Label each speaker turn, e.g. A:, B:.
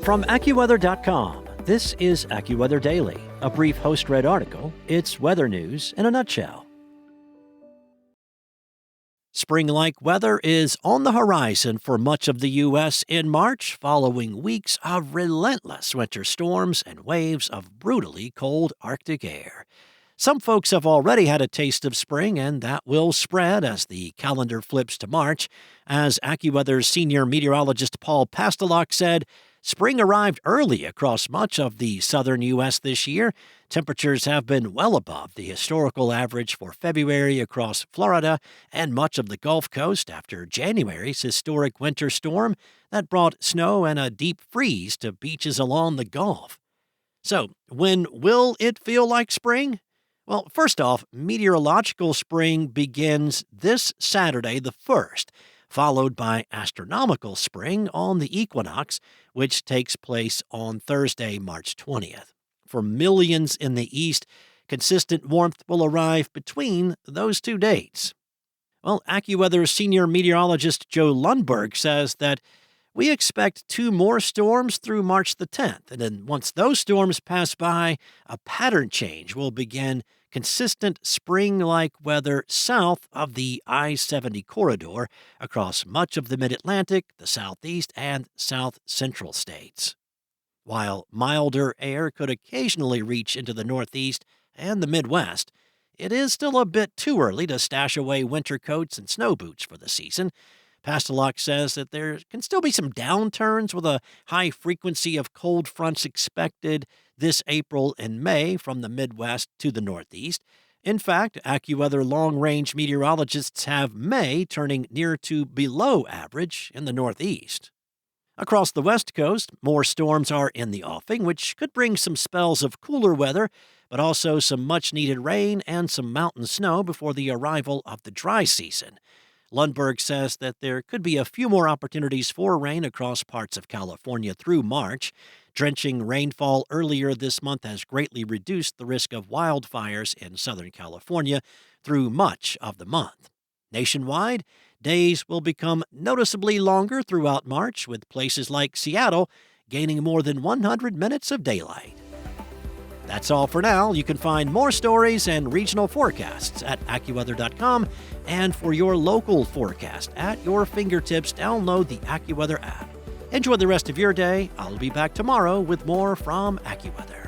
A: From AccuWeather.com, this is AccuWeather Daily, a brief host-read article. It's weather news in a nutshell. Spring-like weather is on the horizon for much of the U.S. in March, following weeks of relentless winter storms and waves of brutally cold Arctic air. Some folks have already had a taste of spring, and that will spread as the calendar flips to March. As AccuWeather's senior meteorologist Paul Pastelok said, spring arrived early across much of the southern U.S. this year. Temperatures have been well above the historical average for February across Florida and much of the Gulf Coast after January's historic winter storm that brought snow and a deep freeze to beaches along the Gulf. So, when will it feel like spring? Well, first off, meteorological spring begins this Saturday, the 1st, followed by astronomical spring on the equinox, which takes place on Thursday, March 20th. For millions in the East, consistent warmth will arrive between those two dates. Well, AccuWeather's senior meteorologist Joe Lundberg says that we expect 2 more storms through March the 10th, and then once those storms pass by, a pattern change will begin. Consistent spring-like weather south of the I-70 corridor across much of the Mid-Atlantic, the Southeast, and South-Central states. While milder air could occasionally reach into the Northeast and the Midwest, it is still a bit too early to stash away winter coats and snow boots for the season. Pastelok says that there can still be some downturns with a high frequency of cold fronts expected this April and May from the Midwest to the Northeast. In fact, AccuWeather long-range meteorologists have May turning near to below average in the Northeast. Across the West Coast, more storms are in the offing, which could bring some spells of cooler weather, but also some much-needed rain and some mountain snow before the arrival of the dry season. Lundberg says that there could be a few more opportunities for rain across parts of California through March. Drenching rainfall earlier this month has greatly reduced the risk of wildfires in Southern California through much of the month. Nationwide, days will become noticeably longer throughout March, with places like Seattle gaining more than 100 minutes of daylight. That's all for now. You can find more stories and regional forecasts at AccuWeather.com, and for your local forecast at your fingertips, download the AccuWeather app. Enjoy the rest of your day. I'll be back tomorrow with more from AccuWeather.